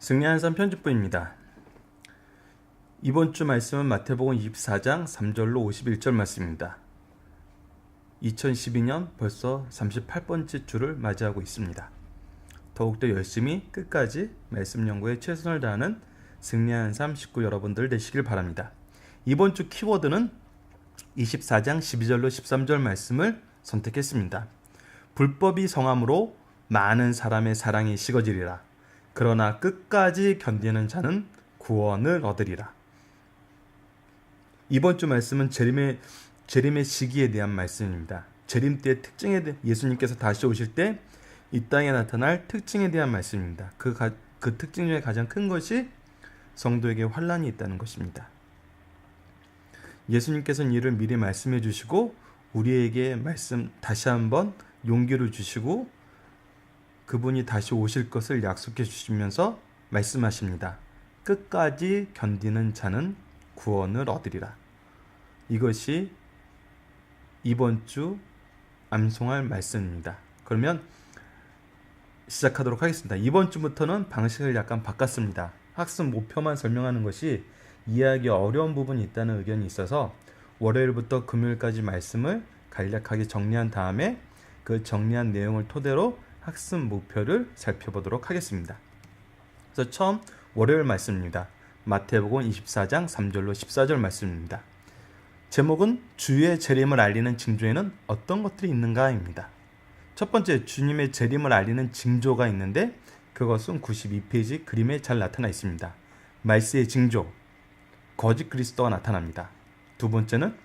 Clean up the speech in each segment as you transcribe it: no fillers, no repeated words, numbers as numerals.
승리하는 삶 편집부입니다. 이번 주 말씀은 마태복음 24장 3절로 51절 말씀입니다. 2012년 벌써 38번째 주를 맞이하고 있습니다. 더욱더 열심히 끝까지 말씀 연구에 최선을 다하는 승리하는 삶 식구 여러분들 되시길 바랍니다. 이번 주 키워드는 24장 12절로 13절 말씀을 선택했습니다. 불법이 성함으로 많은 사람의 사랑이 식어지리라. 그러나 끝까지 견디는 자는 구원을 얻으리라. 이번 주 말씀은 재림의 시기에 대한 말씀입니다. 재림 때의 특징에 대해 예수님께서 다시 오실 때 이 땅에 나타날 특징에 대한 말씀입니다. 그 특징 중에 가장 큰 것이 성도에게 환난이 있다는 것입니다. 예수님께서는 이를 미리 말씀해 주시고 우리에게 다시 한번 용기를 주시고 그분이 다시 오실 것을 약속해 주시면서 말씀하십니다. 끝까지 견디는 자는 구원을 얻으리라. 이것이 이번 주 암송할 말씀입니다. 그러면 시작하도록 하겠습니다. 이번 주부터는 방식을 약간 바꿨습니다. 학습 목표만 설명하는 것이 이해하기 어려운 부분이 있다는 의견이 있어서 월요일부터 금요일까지 말씀을 간략하게 정리한 다음에 그 정리한 내용을 토대로 학습 목표를 살펴보도록 하겠습니다. 그래서 처음 월요일 말씀입니다. 마태복음 24장 3절로 14절 말씀입니다. 제목은 주의 재림을 알리는 징조에는 어떤 것들이 있는가입니다. 첫 번째, 주님의 재림을 알리는 징조가 있는데 그것은 92페이지 그림에 잘 나타나 있습니다. 말세의 징조, 거짓 그리스도가 나타납니다. 두 번째는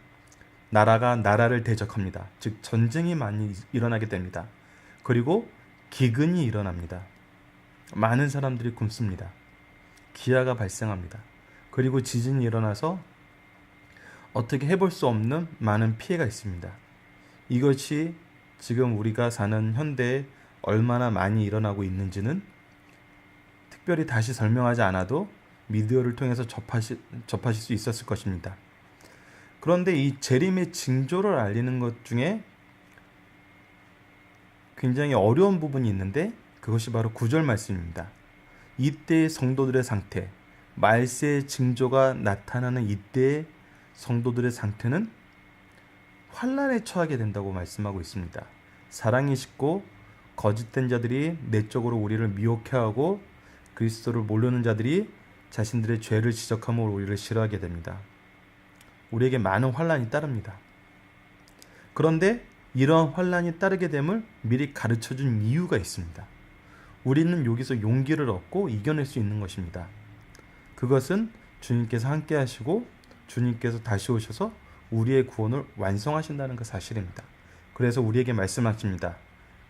나라가 나라를 대적합니다. 즉 전쟁이 많이 일어나게 됩니다. 그리고 기근이 일어납니다. 많은 사람들이 굶습니다. 기아가 발생합니다. 그리고 지진이 일어나서 어떻게 해볼 수 없는 많은 피해가 있습니다. 이것이 지금 우리가 사는 현대에 얼마나 많이 일어나고 있는지는 특별히 다시 설명하지 않아도 미디어를 통해서 접하실 수 있었을 것입니다. 그런데 이 재림의 징조를 알리는 것 중에 굉장히 어려운 부분이 있는데 그것이 바로 9절 말씀입니다. 이때의 성도들의 상태, 말세의 징조가 나타나는 이때의 성도들의 상태는 환난에 처하게 된다고 말씀하고 있습니다. 사랑이 식고 거짓된 자들이 내적으로 우리를 미혹해하고 그리스도를 모르는 자들이 자신들의 죄를 지적함으로 우리를 싫어하게 됩니다. 우리에게 많은 환난이 따릅니다. 그런데 이러한 환난이 따르게 됨을 미리 가르쳐준 이유가 있습니다. 우리는 여기서 용기를 얻고 이겨낼 수 있는 것입니다. 그것은 주님께서 함께 하시고 주님께서 다시 오셔서 우리의 구원을 완성하신다는 그 사실입니다. 그래서 우리에게 말씀하십니다.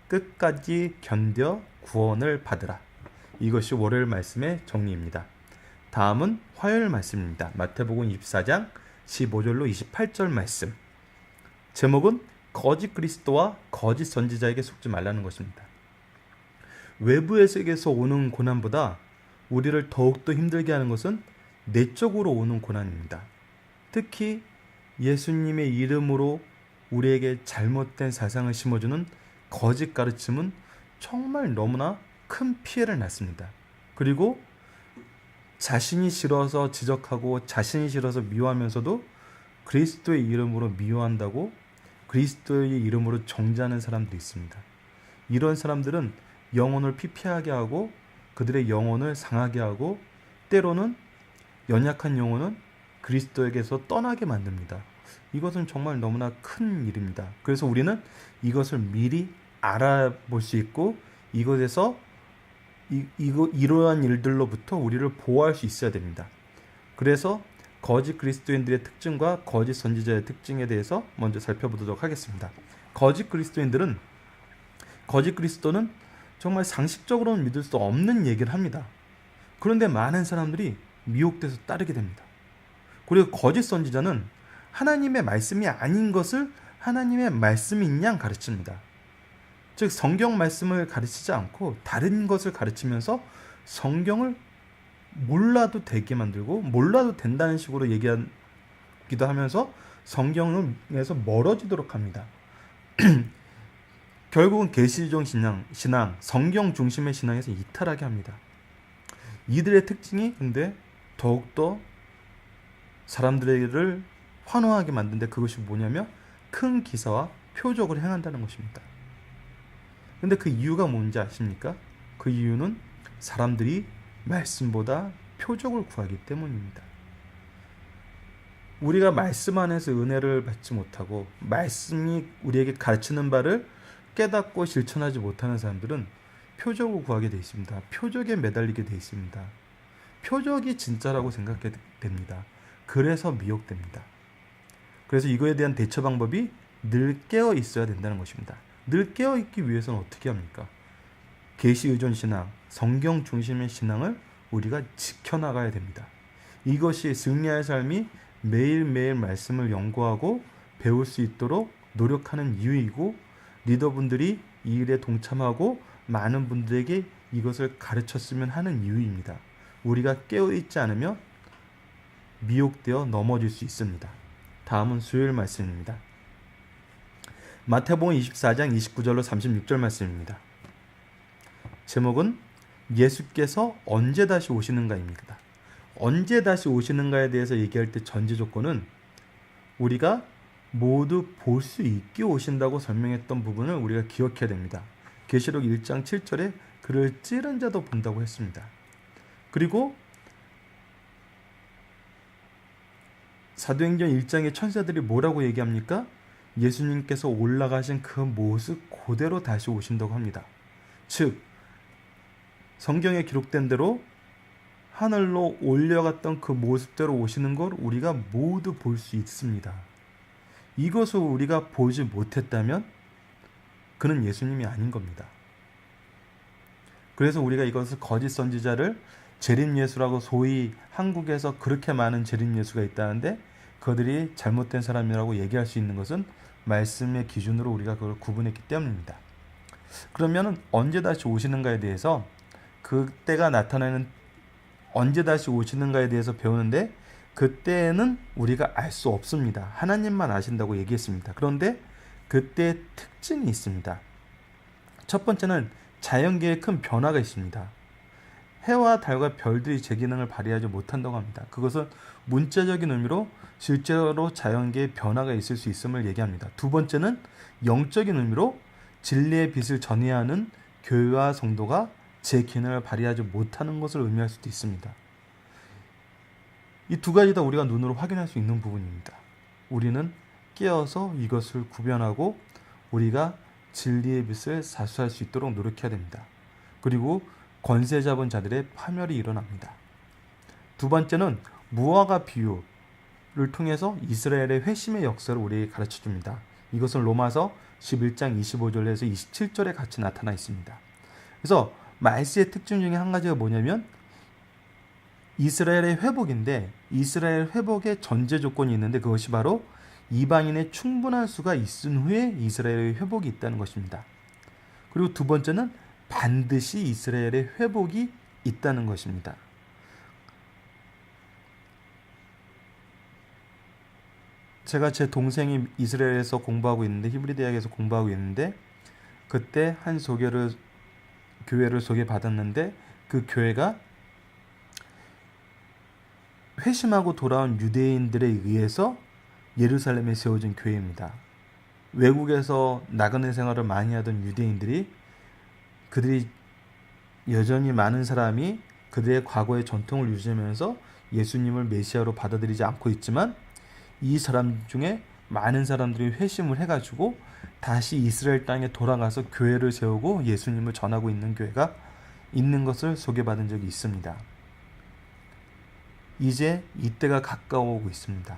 끝까지 견뎌 구원을 받으라. 이것이 월요일 말씀의 정리입니다. 다음은 화요일 말씀입니다. 마태복음 24장 15절로 28절 말씀. 제목은 거짓 그리스도와 거짓 선지자에게 속지 말라는 것입니다. 외부의 세계에서 오는 고난보다 우리를 더욱더 힘들게 하는 것은 내적으로 오는 고난입니다. 특히 예수님의 이름으로 우리에게 잘못된 사상을 심어주는 거짓 가르침은 정말 너무나 큰 피해를 낳습니다. 그리고 자신이 싫어서 지적하고 자신이 싫어서 미워하면서도 그리스도의 이름으로 미워한다고 그리스도의 이름으로 정죄하는 사람도 있습니다. 이런 사람들은 영혼을 피폐하게 하고 그들의 영혼을 상하게 하고 때로는 연약한 영혼은 그리스도에게서 떠나게 만듭니다. 이것은 정말 너무나 큰 일입니다. 그래서 우리는 이것을 미리 알아볼 수 있고 이것에서 이러한 일들로부터 우리를 보호할 수 있어야 됩니다. 그래서 거짓 그리스도인들의 특징과 거짓 선지자의 특징에 대해서 먼저 살펴보도록 하겠습니다. 거짓 그리스도는 정말 상식적으로는 믿을 수 없는 얘기를 합니다. 그런데 많은 사람들이 미혹돼서 따르게 됩니다. 그리고 거짓 선지자는 하나님의 말씀이 아닌 것을 하나님의 말씀인 양 가르칩니다. 즉 성경 말씀을 가르치지 않고 다른 것을 가르치면서 성경을 몰라도 되게 만들고 몰라도 된다는 식으로 얘기하기도 하면서 성경에서 멀어지도록 합니다. 결국은 계시종 신앙, 성경 중심의 신앙에서 이탈하게 합니다. 이들의 특징이 근데 더욱더 사람들을 환호하게 만드는데 그것이 뭐냐면 큰 기사와 표적을 행한다는 것입니다. 근데 그 이유가 뭔지 아십니까? 그 이유는 사람들이 말씀보다 표적을 구하기 때문입니다. 우리가 말씀 안에서 은혜를 받지 못하고 말씀이 우리에게 가르치는 바를 깨닫고 실천하지 못하는 사람들은 표적을 구하게 되어 있습니다. 표적에 매달리게 되어 있습니다. 표적이 진짜라고 생각하게 됩니다. 그래서 미혹됩니다. 그래서 이거에 대한 대처 방법이 늘 깨어 있어야 된다는 것입니다. 늘 깨어 있기 위해서는 어떻게 합니까? 계시 의존 신앙, 성경 중심의 신앙을 우리가 지켜나가야 됩니다. 이것이 승리할 삶이 매일매일 말씀을 연구하고 배울 수 있도록 노력하는 이유이고 리더분들이 이 일에 동참하고 많은 분들에게 이것을 가르쳤으면 하는 이유입니다. 우리가 깨어있지 않으면 미혹되어 넘어질 수 있습니다. 다음은 수요일 말씀입니다. 마태복음 24장 29절로 36절 말씀입니다. 제목은 예수께서 언제 다시 오시는가입니다. 언제 다시 오시는가에 대해서 얘기할 때 전제 조건은 우리가 모두 볼 수 있게 오신다고 설명했던 부분을 우리가 기억해야 됩니다. 계시록 1장 7절에 그를 찌른 자도 본다고 했습니다. 그리고 사도행전 1장의 천사들이 뭐라고 얘기합니까? 예수님께서 올라가신 그 모습 그대로 다시 오신다고 합니다. 즉 성경에 기록된 대로 하늘로 올려갔던 그 모습대로 오시는 걸 우리가 모두 볼 수 있습니다. 이것을 우리가 보지 못했다면 그는 예수님이 아닌 겁니다. 그래서 우리가 이것을 거짓 선지자를 재림예수라고 소위 한국에서 그렇게 많은 재림예수가 있다는데 그들이 잘못된 사람이라고 얘기할 수 있는 것은 말씀의 기준으로 우리가 그걸 구분했기 때문입니다. 그러면 언제 다시 오시는가에 대해서 그때가 나타나는 언제 다시 오시는가에 대해서 배우는데 그때는 우리가 알 수 없습니다. 하나님만 아신다고 얘기했습니다. 그런데 그때의 특징이 있습니다. 첫 번째는 자연계에 큰 변화가 있습니다. 해와 달과 별들이 제 기능을 발휘하지 못한다고 합니다. 그것은 문자적인 의미로 실제로 자연계에 변화가 있을 수 있음을 얘기합니다. 두 번째는 영적인 의미로 진리의 빛을 전해야 하는 교회와 성도가 제 기능을 발휘하지 못하는 것을 의미할 수도 있습니다. 이 두 가지 다 우리가 눈으로 확인할 수 있는 부분입니다. 우리는 깨어서 이것을 구별하고 우리가 진리의 빛을 사수할 수 있도록 노력해야 됩니다. 그리고 권세 잡은 자들의 파멸이 일어납니다. 두 번째는 무화과 비유를 통해서 이스라엘의 회심의 역사를 우리에게 가르쳐 줍니다. 이것은 로마서 11장 25절에서 27절에 같이 나타나 있습니다. 그래서 말세의 특징 중에 한 가지가 뭐냐면 이스라엘의 회복인데 이스라엘 회복의 전제 조건이 있는데 그것이 바로 이방인의 충분한 수가 있은 후에 이스라엘의 회복이 있다는 것입니다. 그리고 두 번째는 반드시 이스라엘의 회복이 있다는 것입니다. 제가 제 동생이 이스라엘에서 공부하고 있는데 히브리 대학에서 공부하고 있는데 그때 한 교회를 소개받았는데 그 교회가 회심하고 돌아온 유대인들에 의해서 예루살렘에 세워진 교회입니다. 외국에서 나그네 생활을 많이 하던 유대인들이 그들이 여전히 많은 사람이 그들의 과거의 전통을 유지하면서 예수님을 메시아로 받아들이지 않고 있지만 이 사람 중에 많은 사람들이 회심을 해가지고 다시 이스라엘 땅에 돌아가서 교회를 세우고 예수님을 전하고 있는 교회가 있는 것을 소개받은 적이 있습니다. 이제 이때가 가까워오고 있습니다.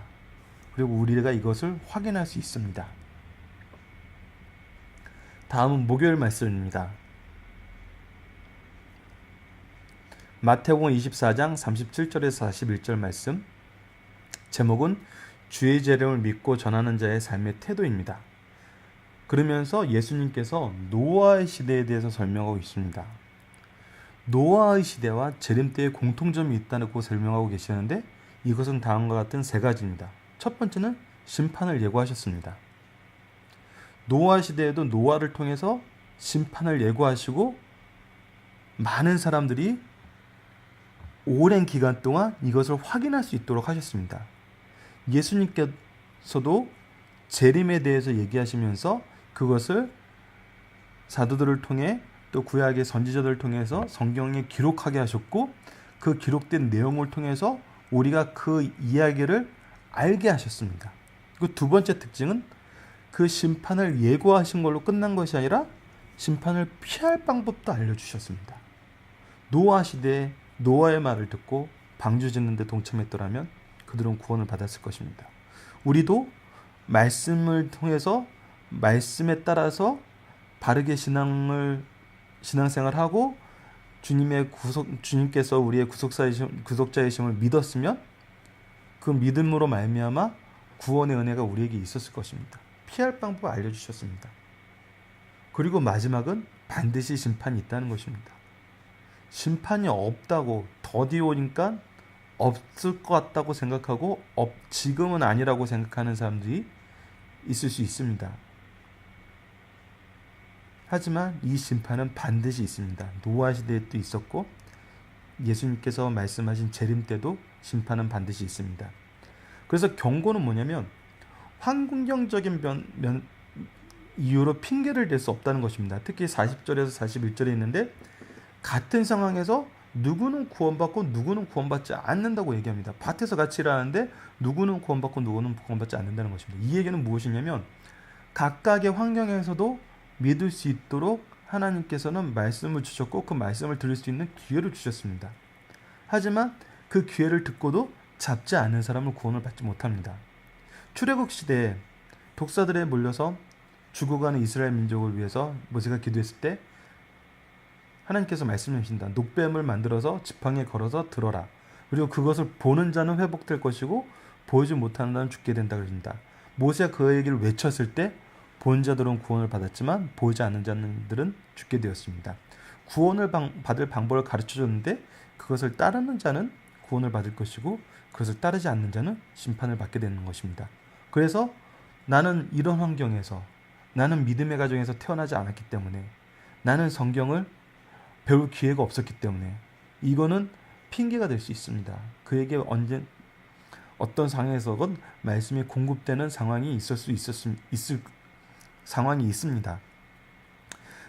그리고 우리가 이것을 확인할 수 있습니다. 다음은 목요일 말씀입니다. 마태복음 24장 37절에서 41절 말씀. 제목은 주의 재림을 믿고 전하는 자의 삶의 태도입니다. 그러면서 예수님께서 노아의 시대에 대해서 설명하고 있습니다. 노아의 시대와 재림 때의 공통점이 있다고 설명하고 계시는데 이것은 다음과 같은 세 가지입니다. 첫 번째는 심판을 예고하셨습니다. 노아 시대에도 노아를 통해서 심판을 예고하시고 많은 사람들이 오랜 기간 동안 이것을 확인할 수 있도록 하셨습니다. 예수님께서도 재림에 대해서 얘기하시면서 그것을 사도들을 통해 또 구약의 선지자들을 통해서 성경에 기록하게 하셨고, 그 기록된 내용을 통해서 우리가 그 이야기를 알게 하셨습니다. 그 두 번째 특징은 그 심판을 예고하신 걸로 끝난 것이 아니라 심판을 피할 방법도 알려주셨습니다. 노아 시대에 노아의 말을 듣고 방주 짓는 데 동참했더라면 그들은 구원을 받았을 것입니다. 우리도 말씀을 통해서 말씀에 따라서 바르게 신앙생활하고 주님께서 우리의 구속자이심을 믿었으면 그 믿음으로 말미암아 구원의 은혜가 우리에게 있었을 것입니다. 피할 방법을 알려주셨습니다. 그리고 마지막은 반드시 심판이 있다는 것입니다. 심판이 없다고 더디 오니까 없을 것 같다고 생각하고 지금은 아니라고 생각하는 사람들이 있을 수 있습니다. 하지만 이 심판은 반드시 있습니다. 노아 시대에도 있었고 예수님께서 말씀하신 재림 때도 심판은 반드시 있습니다. 그래서 경고는 뭐냐면 환경적인 이유로 핑계를 댈 수 없다는 것입니다. 특히 40절에서 41절에 있는데 같은 상황에서 누구는 구원받고 누구는 구원받지 않는다고 얘기합니다. 밭에서 같이 일하는데 누구는 구원받고 누구는 구원받지 않는다는 것입니다. 이 얘기는 무엇이냐면 각각의 환경에서도 믿을 수 있도록 하나님께서는 말씀을 주셨고 그 말씀을 들을 수 있는 기회를 주셨습니다. 하지만 그 기회를 듣고도 잡지 않은 사람은 구원을 받지 못합니다. 출애굽 시대에 독사들에 몰려서 죽어가는 이스라엘 민족을 위해서 모세가 기도했을 때 하나님께서 말씀해 주신다. 녹뱀을 만들어서 지팡이에 걸어서 들어라. 그리고 그것을 보는 자는 회복될 것이고 보지 못하는 자는 죽게 된다 그러신다. 모세가 그 얘기를 외쳤을 때 본 자들은 구원을 받았지만 보지 않는 자들은 죽게 되었습니다. 구원을 받을 방법을 가르쳐줬는데 그것을 따르는 자는 구원을 받을 것이고 그것을 따르지 않는 자는 심판을 받게 되는 것입니다. 그래서 나는 이런 환경에서 나는 믿음의 가정에서 태어나지 않았기 때문에 나는 성경을 배울 기회가 없었기 때문에 이거는 핑계가 될 수 있습니다. 그에게 언제 어떤 상황에서건 말씀이 공급되는 상황이 있을 상황이 있습니다.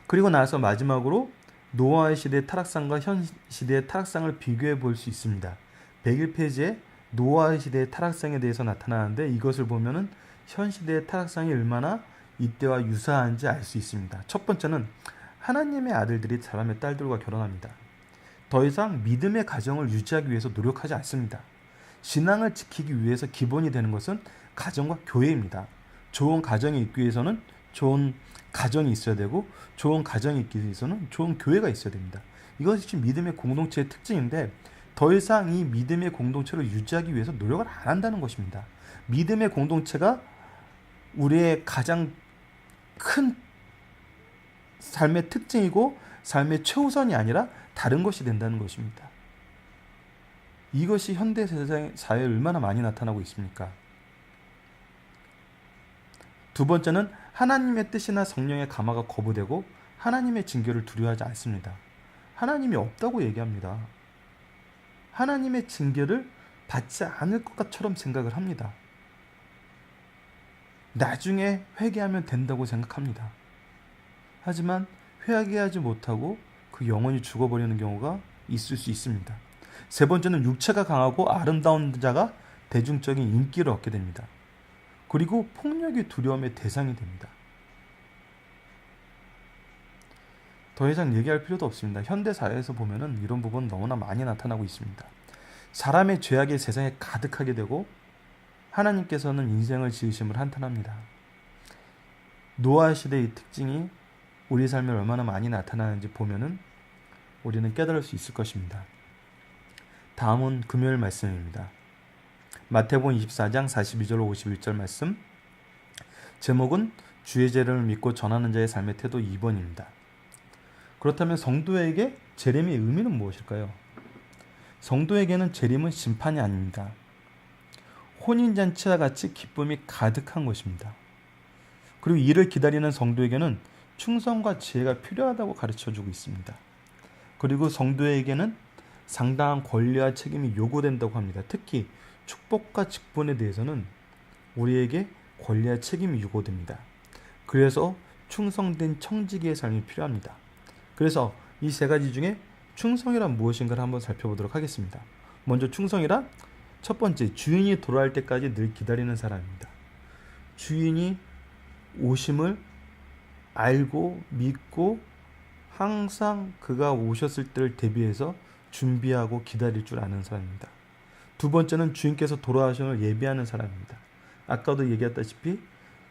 그리고 나서 마지막으로 노아의 시대의 타락상과 현 시대의 타락상을 비교해 볼 수 있습니다. 101페이지에 노아의 시대의 타락상에 대해서 나타나는데 이것을 보면은 현 시대의 타락상이 얼마나 이때와 유사한지 알 수 있습니다. 첫 번째는 하나님의 아들들이 사람의 딸들과 결혼합니다. 더 이상 믿음의 가정을 유지하기 위해서 노력하지 않습니다. 신앙을 지키기 위해서 기본이 되는 것은 가정과 교회입니다. 좋은 가정이 있기 위해서는 좋은 가정이 있어야 되고 좋은 가정이 있기 위해서는 좋은 교회가 있어야 됩니다. 이것이 믿음의 공동체의 특징인데 더 이상 이 믿음의 공동체를 유지하기 위해서 노력을 안 한다는 것입니다. 믿음의 공동체가 우리의 가장 큰 삶의 특징이고 삶의 최우선이 아니라 다른 것이 된다는 것입니다. 이것이 현대 세상 사회에 얼마나 많이 나타나고 있습니까? 두 번째는 하나님의 뜻이나 성령의 감화가 거부되고 하나님의 징계를 두려워하지 않습니다. 하나님이 없다고 얘기합니다. 하나님의 징계를 받지 않을 것처럼 생각을 합니다. 나중에 회개하면 된다고 생각합니다. 하지만 회개하지 못하고 그 영혼이 죽어버리는 경우가 있을 수 있습니다. 세 번째는 육체가 강하고 아름다운 자가 대중적인 인기를 얻게 됩니다. 그리고 폭력이 두려움의 대상이 됩니다. 더 이상 얘기할 필요도 없습니다. 현대 사회에서 보면은 이런 부분 너무나 많이 나타나고 있습니다. 사람의 죄악이 세상에 가득하게 되고 하나님께서는 인생을 지으심을 한탄합니다. 노아 시대의 특징이 우리 삶에 얼마나 많이 나타나는지 보면은 우리는 깨달을 수 있을 것입니다. 다음은 금요일 말씀입니다. 마태복음 24장 42절 51절 말씀. 제목은 주의 재림을 믿고 전하는 자의 삶의 태도 2번입니다. 그렇다면 성도에게 재림의 의미는 무엇일까요? 성도에게는 재림은 심판이 아닙니다. 혼인잔치와 같이 기쁨이 가득한 것입니다. 그리고 이를 기다리는 성도에게는 충성과 지혜가 필요하다고 가르쳐주고 있습니다. 그리고 성도에게는 상당한 권리와 책임이 요구된다고 합니다. 특히 축복과 직분에 대해서는 우리에게 권리와 책임이 요구됩니다. 그래서 충성된 청지기의 삶이 필요합니다. 그래서 이 세 가지 중에 충성이란 무엇인가를 한번 살펴보도록 하겠습니다. 먼저 충성이란 첫 번째, 주인이 돌아올 때까지 늘 기다리는 사람입니다. 주인이 오심을 알고 믿고 항상 그가 오셨을 때를 대비해서 준비하고 기다릴 줄 아는 사람입니다. 두 번째는 주인께서 돌아오심을 예비하는 사람입니다. 아까도 얘기했다시피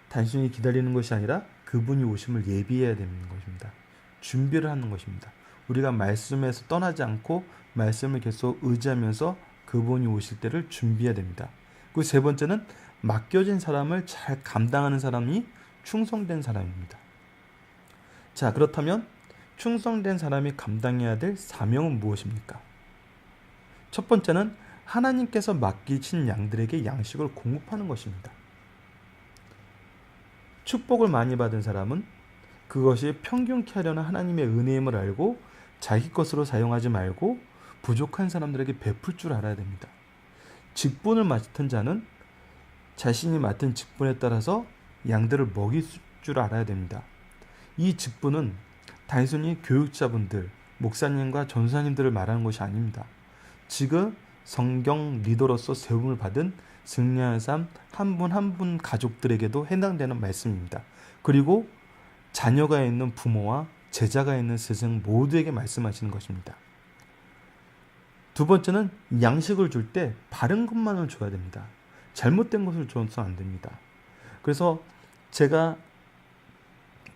단순히 기다리는 것이 아니라 그분이 오심을 예비해야 되는 것입니다. 준비를 하는 것입니다. 우리가 말씀에서 떠나지 않고 말씀을 계속 의지하면서 그분이 오실 때를 준비해야 됩니다. 그리고 세 번째는 맡겨진 사람을 잘 감당하는 사람이 충성된 사람입니다. 자, 그렇다면 충성된 사람이 감당해야 될 사명은 무엇입니까? 첫 번째는 하나님께서 맡기신 양들에게 양식을 공급하는 것입니다. 축복을 많이 받은 사람은 그것이 평균케 하려는 하나님의 은혜임을 알고 자기 것으로 사용하지 말고 부족한 사람들에게 베풀 줄 알아야 됩니다. 직분을 맡은 자는 자신이 맡은 직분에 따라서 양들을 먹일 줄 알아야 됩니다. 이 직분은 단순히 교육자분들, 목사님과 전사님들을 말하는 것이 아닙니다. 지금 성경 리더로서 세움을 받은 승리하는 삶 한 분 한 분 가족들에게도 해당되는 말씀입니다. 그리고 자녀가 있는 부모와 제자가 있는 스승 모두에게 말씀하시는 것입니다. 두 번째는 양식을 줄 때 바른 것만을 줘야 됩니다. 잘못된 것을 줘서 안 됩니다. 그래서 제가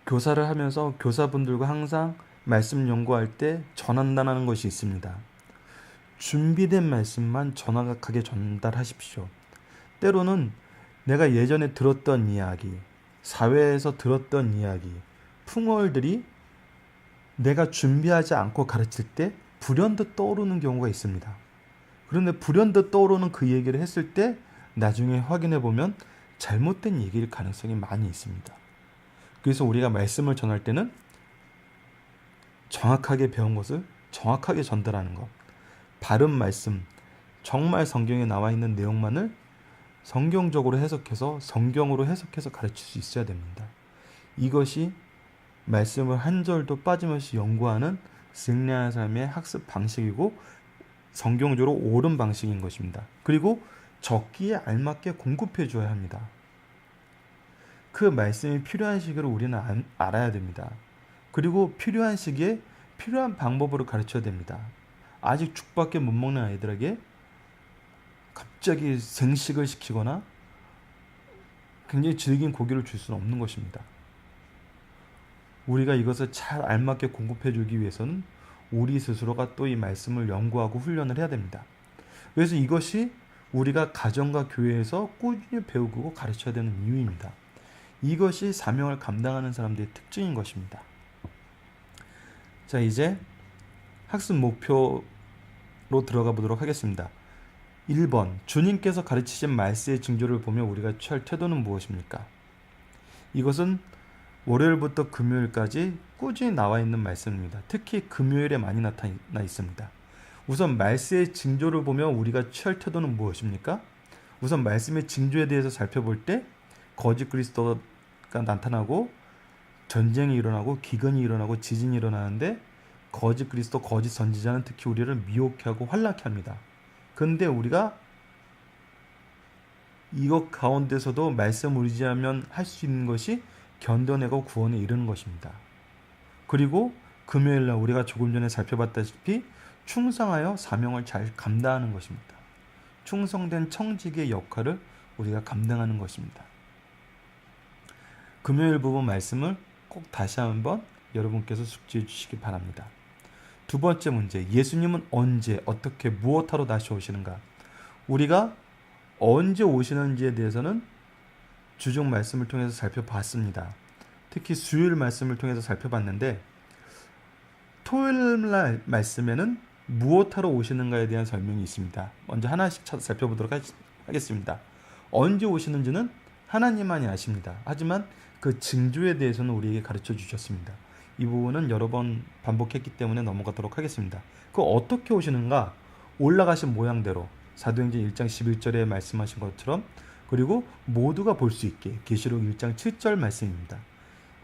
교사를 하면서 교사분들과 항상 말씀 연구할 때 전한다는 것이 있습니다. 준비된 말씀만 정확하게 전달하십시오. 때로는 내가 예전에 들었던 이야기, 사회에서 들었던 이야기, 풍월들이 내가 준비하지 않고 가르칠 때 불현듯 떠오르는 경우가 있습니다. 그런데 불현듯 떠오르는 그 얘기를 했을 때 나중에 확인해 보면 잘못된 얘기일 가능성이 많이 있습니다. 그래서 우리가 말씀을 전할 때는 정확하게 배운 것을 정확하게 전달하는 것, 바른 말씀, 정말 성경에 나와 있는 내용만을 성경적으로 해석해서 성경으로 해석해서 가르칠 수 있어야 됩니다. 이것이 말씀을 한 절도 빠짐없이 연구하는 승리하는 삶의 학습 방식이고 성경적으로 옳은 방식인 것입니다. 그리고 적기에 알맞게 공급해 줘야 합니다. 그 말씀이 필요한 시기를 우리는 알아야 됩니다. 그리고 필요한 시기에 필요한 방법으로 가르쳐야 됩니다. 아직 죽밖에 못 먹는 아이들에게 갑자기 생식을 시키거나 굉장히 질긴 고기를 줄 수는 없는 것입니다. 우리가 이것을 잘 알맞게 공급해 주기 위해서는 우리 스스로가 또 이 말씀을 연구하고 훈련을 해야 됩니다. 그래서 이것이 우리가 가정과 교회에서 꾸준히 배우고 가르쳐야 되는 이유입니다. 이것이 사명을 감당하는 사람들의 특징인 것입니다. 자, 이제 학습 목표로 들어가 보도록 하겠습니다. 1번, 주님께서 가르치신 말씀의 징조를 보며 우리가 취할 태도는 무엇입니까? 이것은 월요일부터 금요일까지 꾸준히 나와 있는 말씀입니다. 특히 금요일에 많이 나타나 있습니다. 우선 말씀의 징조를 보며 우리가 취할 태도는 무엇입니까? 우선 말씀의 징조에 대해서 살펴볼 때 거짓 그리스도가 나타나고 전쟁이 일어나고 기근이 일어나고 지진이 일어나는데 거짓 그리스도, 거짓 선지자는 특히 우리를 미혹해 하고 환락해 합니다. 그런데 우리가 이것 가운데서도 말씀을 의지하면 할 수 있는 것이 견뎌내고 구원에 이르는 것입니다. 그리고 금요일날 우리가 조금 전에 살펴봤다시피 충성하여 사명을 잘 감당하는 것입니다. 충성된 청지기의 역할을 우리가 감당하는 것입니다. 금요일 부분 말씀을 꼭 다시 한번 여러분께서 숙지해 주시기 바랍니다. 두 번째 문제, 예수님은 언제, 어떻게, 무엇하러 다시 오시는가? 우리가 언제 오시는지에 대해서는 주중 말씀을 통해서 살펴봤습니다. 특히 수요일 말씀을 통해서 살펴봤는데 토요일 날 말씀에는 무엇하러 오시는가에 대한 설명이 있습니다. 먼저 하나씩 살펴보도록 하겠습니다. 언제 오시는지는 하나님만이 아십니다. 하지만 그 징조에 대해서는 우리에게 가르쳐 주셨습니다. 이 부분은 여러 번 반복했기 때문에 넘어가도록 하겠습니다. 그 어떻게 오시는가? 올라가신 모양대로 사도행전 1장 11절에 말씀하신 것처럼, 그리고 모두가 볼 수 있게 계시록 1장 7절 말씀입니다.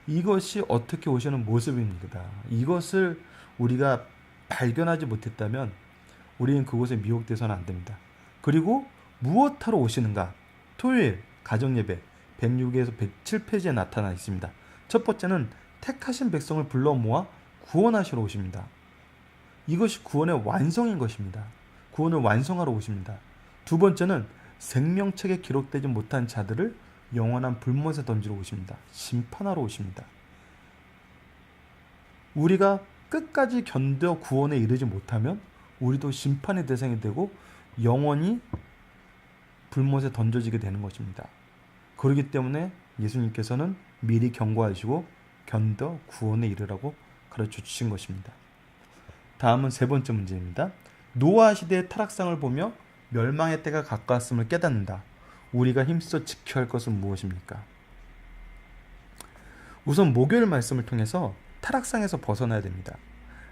이것이 어떻게 오시는 모습입니다. 이것을 우리가 발견하지 못했다면 우리는 그곳에 미혹돼서는 안 됩니다. 그리고 무엇하러 오시는가? 토요일 가정예배 106에서 107페이지에 나타나 있습니다. 첫 번째는 택하신 백성을 불러 모아 구원하시러 오십니다. 이것이 구원의 완성인 것입니다. 구원을 완성하러 오십니다. 두 번째는 생명책에 기록되지 못한 자들을 영원한 불못에 던지러 오십니다. 심판하러 오십니다. 우리가 끝까지 견뎌 구원에 이르지 못하면 우리도 심판의 대상이 되고 영원히 불못에 던져지게 되는 것입니다. 그렇기 때문에 예수님께서는 미리 경고하시고 견뎌 구원에 이르라고 가르쳐 주신 것입니다. 다음은 세 번째 문제입니다. 노아 시대의 타락상을 보며 멸망의 때가 가까웠음을 깨닫는다. 우리가 힘써 지켜야 할 것은 무엇입니까? 우선 목요일 말씀을 통해서 타락상에서 벗어나야 됩니다.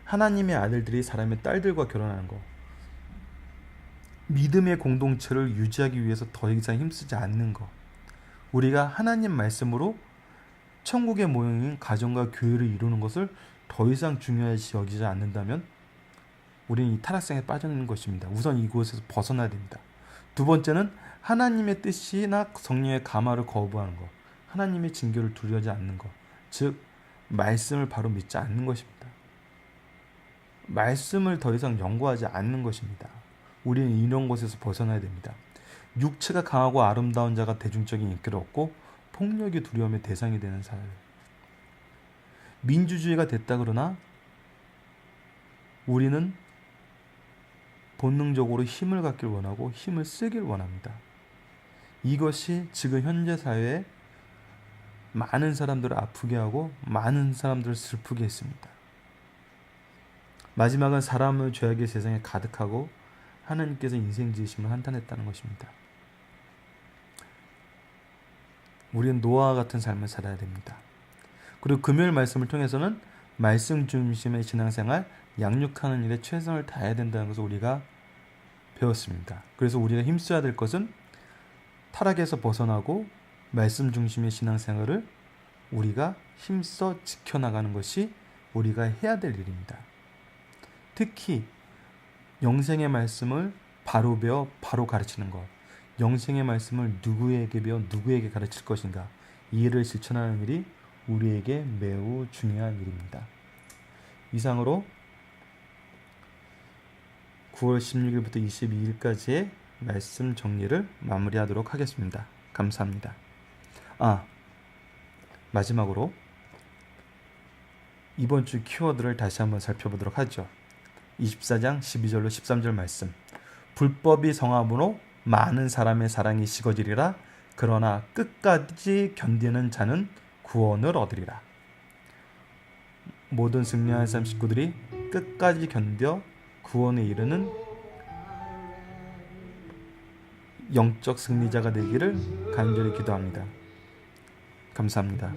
하나님의 아들들이 사람의 딸들과 결혼하는 것, 믿음의 공동체를 유지하기 위해서 더 이상 힘쓰지 않는 것, 우리가 하나님 말씀으로 천국의 모형인 가정과 교회를 이루는 것을 더 이상 중요하지 여기지 않는다면 우리는 이 타락상에 빠지는 것입니다. 우선 이곳에서 벗어나야 됩니다. 두 번째는 하나님의 뜻이나 성령의 감화를 거부하는 것, 하나님의 징계를 두려워하지 않는 것, 즉 말씀을 바로 믿지 않는 것입니다. 말씀을 더 이상 연구하지 않는 것입니다. 우리는 이런 것에서 벗어나야 됩니다. 육체가 강하고 아름다운 자가 대중적인 인기를 얻고 폭력이 두려움의 대상이 되는 사회. 민주주의가 됐다 그러나 우리는 본능적으로 힘을 갖길 원하고 힘을 쓰길 원합니다. 이것이 지금 현재 사회에 많은 사람들을 아프게 하고 많은 사람들을 슬프게 했습니다. 마지막은 사람의 죄악의 세상에 가득하고 하나님께서 인생 지으심을 한탄했다는 것입니다. 우리는 노아와 같은 삶을 살아야 됩니다. 그리고 금요일 말씀을 통해서는 말씀 중심의 신앙생활, 양육하는 일에 최선을 다해야 된다는 것을 우리가 배웠습니다. 그래서 우리가 힘써야 될 것은 타락에서 벗어나고 말씀 중심의 신앙생활을 우리가 힘써 지켜나가는 것이 우리가 해야 될 일입니다. 특히 영생의 말씀을 바로 배워 바로 가르치는 것, 영생의 말씀을 누구에게 배워 누구에게 가르칠 것인가, 이 일을 실천하는 일이 우리에게 매우 중요한 일입니다. 이상으로 9월 16일부터 22일까지의 말씀 정리를 마무리하도록 하겠습니다. 감사합니다. 마지막으로 이번 주 키워드를 다시 한번 살펴보도록 하죠. 24장 12절로 13절 말씀. 불법이 성함으로 많은 사람의 사랑이 식어지리라. 그러나 끝까지 견디는 자는 구원을 얻으리라. 모든 승리한 삶 식구들이 끝까지 견뎌 구원에 이르는 영적 승리자가 되기를 간절히 기도합니다. 감사합니다.